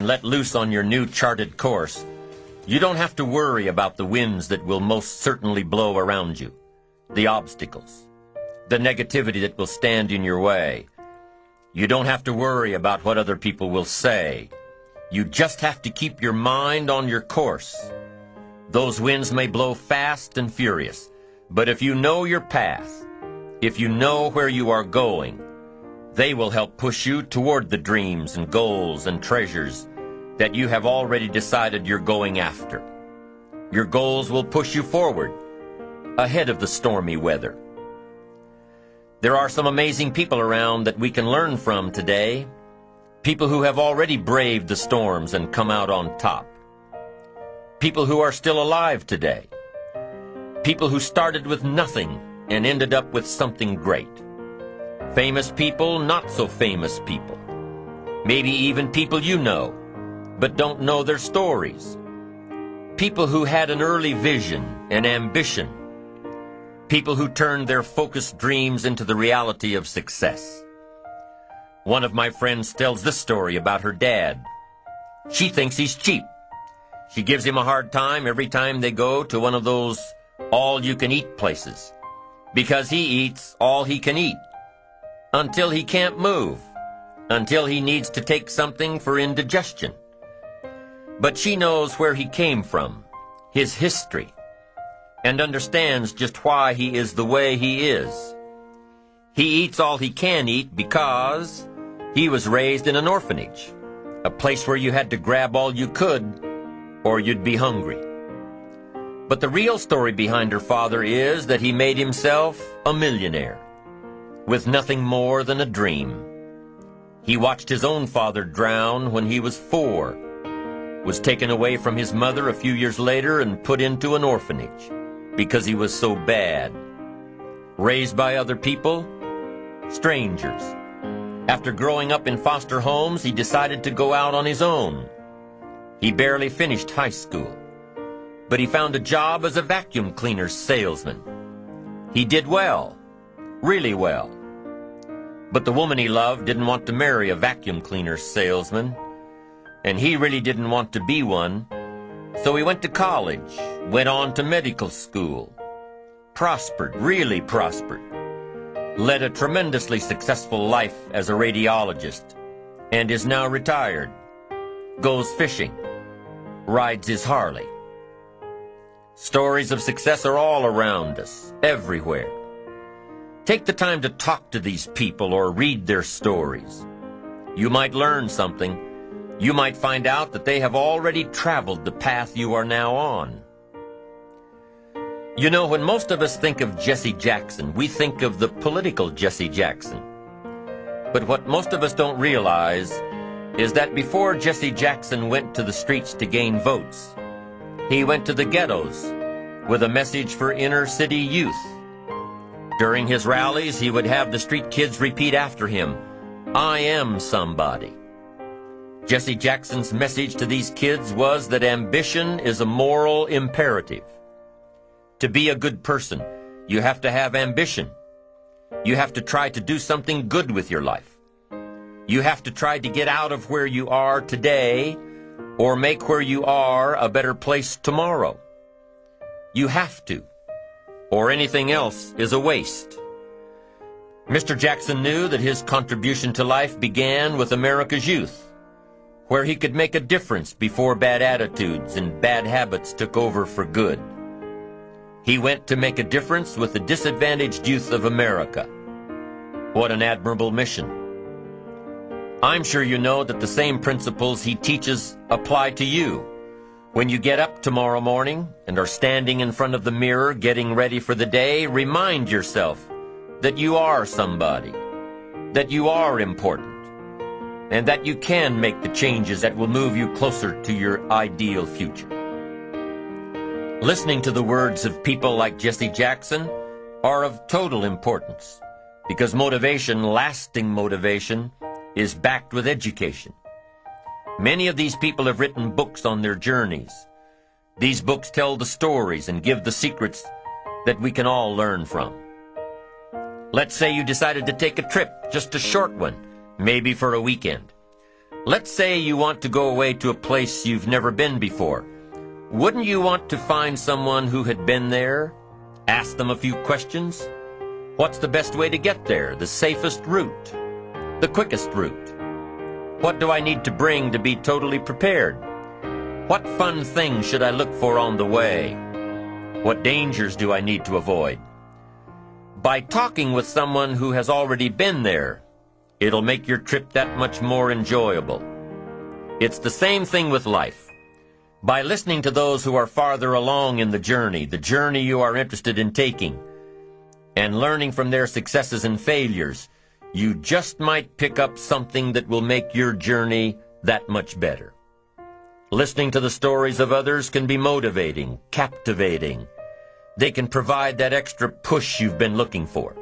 let loose on your new charted course, you don't have to worry about the winds that will most certainly blow around you, the obstacles, the negativity that will stand in your way. You don't have to worry about what other people will say. You just have to keep your mind on your course. Those winds may blow fast and furious, but if you know your path, if you know where you are going, they will help push you toward the dreams and goals and treasures that you have already decided you're going after. Your goals will push you forward, ahead of the stormy weather. There are some amazing people around that we can learn from today, people who have already braved the storms and come out on top, people who are still alive today, people who started with nothing and ended up with something great. Famous people, not so famous people. Maybe even people you know, but don't know their stories. People who had an early vision and ambition. People who turned their focused dreams into the reality of success. One of my friends tells this story about her dad. She thinks he's cheap. She gives him a hard time every time they go to one of those all-you-can-eat places, because he eats all he can eat. Until he can't move, until he needs to take something for indigestion. But she knows where he came from, his history, and understands just why he is the way he is. He eats all he can eat because he was raised in an orphanage, a place where you had to grab all you could or you'd be hungry. But the real story behind her father is that he made himself a millionaire with nothing more than a dream. He watched his own father drown when he was 4, was taken away from his mother a few years later and put into an orphanage because he was so bad. Raised by other people, strangers. After growing up in foster homes, he decided to go out on his own. He barely finished high school, but he found a job as a vacuum cleaner salesman. He did well, really well. But the woman he loved didn't want to marry a vacuum cleaner salesman, and he really didn't want to be one, so he went to college, went on to medical school, prospered, really prospered, led a tremendously successful life as a radiologist, and is now retired, goes fishing, rides his Harley. Stories of success are all around us, everywhere. Take the time to talk to these people or read their stories. You might learn something. You might find out that they have already traveled the path you are now on. You know, when most of us think of Jesse Jackson, we think of the political Jesse Jackson. But what most of us don't realize is that before Jesse Jackson went to the streets to gain votes, he went to the ghettos with a message for inner city youth. During his rallies, he would have the street kids repeat after him, "I am somebody." Jesse Jackson's message to these kids was that ambition is a moral imperative. To be a good person, you have to have ambition. You have to try to do something good with your life. You have to try to get out of where you are today or make where you are a better place tomorrow. You have to, or anything else is a waste. Mr. Jackson knew that his contribution to life began with America's youth, where he could make a difference before bad attitudes and bad habits took over for good. He went to make a difference with the disadvantaged youth of America. What an admirable mission. I'm sure you know that the same principles he teaches apply to you. When you get up tomorrow morning and are standing in front of the mirror getting ready for the day, remind yourself that you are somebody, that you are important, and that you can make the changes that will move you closer to your ideal future. Listening to the words of people like Jesse Jackson are of total importance, because motivation, lasting motivation, is backed with education. Many of these people have written books on their journeys. These books tell the stories and give the secrets that we can all learn from. Let's say you decided to take a trip, just a short one, maybe for a weekend. Let's say you want to go away to a place you've never been before. Wouldn't you want to find someone who had been there? Ask them a few questions? What's the best way to get there? The safest route? The quickest route? What do I need to bring to be totally prepared? What fun things should I look for on the way? What dangers do I need to avoid? By talking with someone who has already been there, it'll make your trip that much more enjoyable. It's the same thing with life. By listening to those who are farther along in the journey you are interested in taking, and learning from their successes and failures, you just might pick up something that will make your journey that much better. Listening to the stories of others can be motivating, captivating. They can provide that extra push you've been looking for.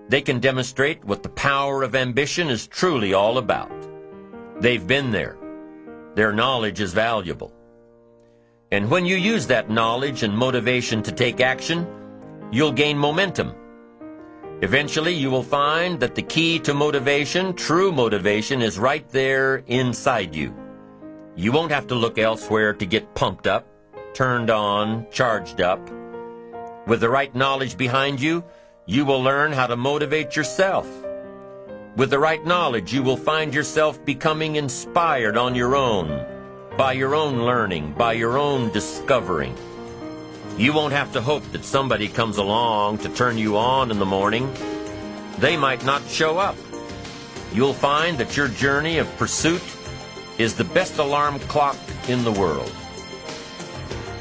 They can demonstrate what the power of ambition is truly all about. They've been there. Their knowledge is valuable. And when you use that knowledge and motivation to take action, you'll gain momentum. Eventually, you will find that the key to motivation, true motivation, is right there inside you. You won't have to look elsewhere to get pumped up, turned on, charged up. With the right knowledge behind you, you will learn how to motivate yourself. With the right knowledge, you will find yourself becoming inspired on your own, by your own learning, by your own discovering. You won't have to hope that somebody comes along to turn you on in the morning. They might not show up. You'll find that your journey of pursuit is the best alarm clock in the world.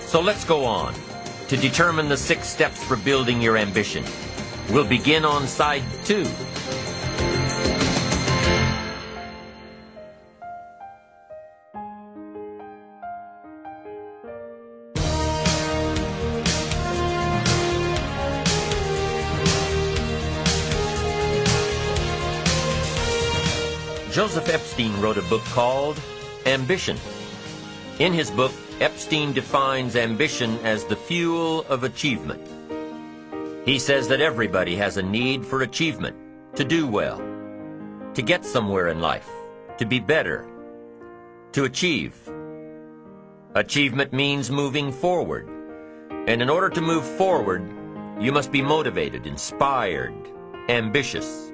So let's go on to determine the 6 steps for building your ambition. We'll begin on side 2. Joseph Epstein wrote a book called Ambition. In his book, Epstein defines ambition as the fuel of achievement. He says that everybody has a need for achievement, to do well, to get somewhere in life, to be better, to achieve. Achievement means moving forward. And in order to move forward, you must be motivated, inspired, ambitious.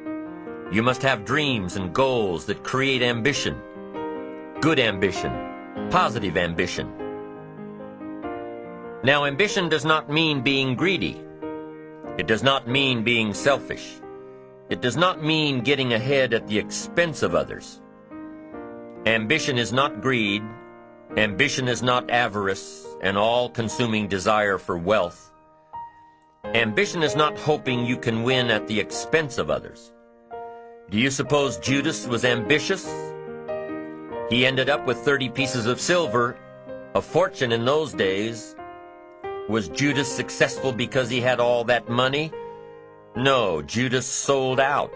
You must have dreams and goals that create ambition, good ambition, positive ambition. Now, ambition does not mean being greedy. It does not mean being selfish. It does not mean getting ahead at the expense of others. Ambition is not greed. Ambition is not avarice, an all-consuming desire for wealth. Ambition is not hoping you can win at the expense of others. Do you suppose Judas was ambitious? He ended up with 30 pieces of silver, a fortune in those days. Was Judas successful because he had all that money? No, Judas sold out.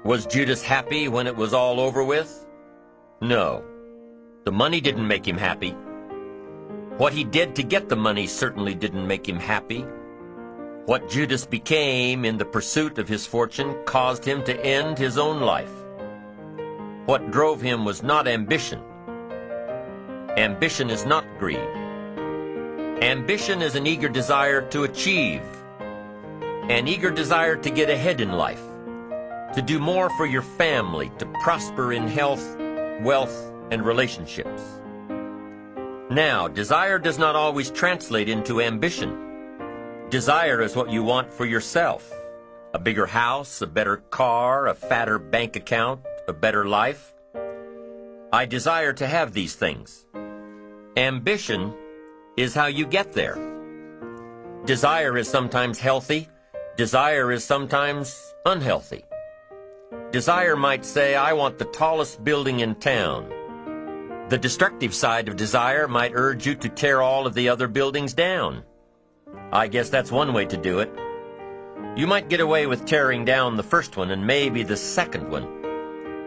Was Judas happy when it was all over with? No. The money didn't make him happy. What he did to get the money certainly didn't make him happy. What Judas became in the pursuit of his fortune caused him to end his own life. What drove him was not ambition. Ambition is not greed. Ambition is an eager desire to achieve, an eager desire to get ahead in life, to do more for your family, to prosper in health, wealth, and relationships. Now, desire does not always translate into ambition. Desire is what you want for yourself. A bigger house, a better car, a fatter bank account, a better life. I desire to have these things. Ambition is how you get there. Desire is sometimes healthy. Desire is sometimes unhealthy. Desire might say, I want the tallest building in town. The destructive side of desire might urge you to tear all of the other buildings down. I guess that's one way to do it. You might get away with tearing down the first one and maybe the second one.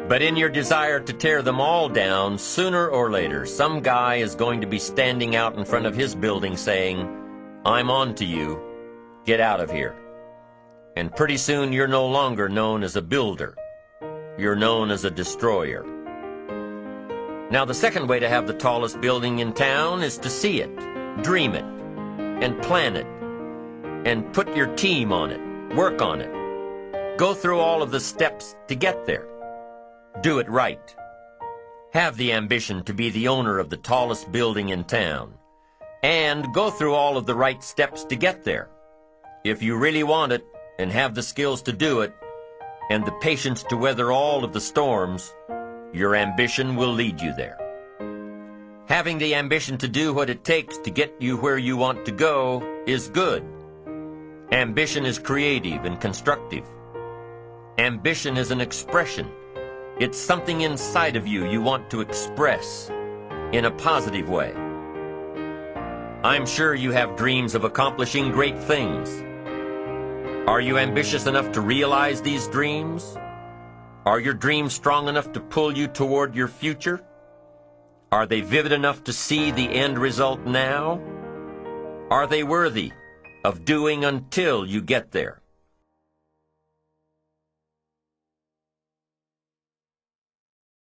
But in your desire to tear them all down, sooner or later, some guy is going to be standing out in front of his building saying, I'm on to you. Get out of here. And pretty soon you're no longer known as a builder. You're known as a destroyer. Now, the second way to have the tallest building in town is to see it, dream it, and plan it, and put your team on it, work on it. Go through all of the steps to get there. Do it right. Have the ambition to be the owner of the tallest building in town, and go through all of the right steps to get there. If you really want it, and have the skills to do it, and the patience to weather all of the storms, your ambition will lead you there. Having the ambition to do what it takes to get you where you want to go is good. Ambition is creative and constructive. Ambition is an expression. It's something inside of you want to express in a positive way. I'm sure you have dreams of accomplishing great things. Are you ambitious enough to realize these dreams? Are your dreams strong enough to pull you toward your future? Are they vivid enough to see the end result now? Are they worthy of doing until you get there?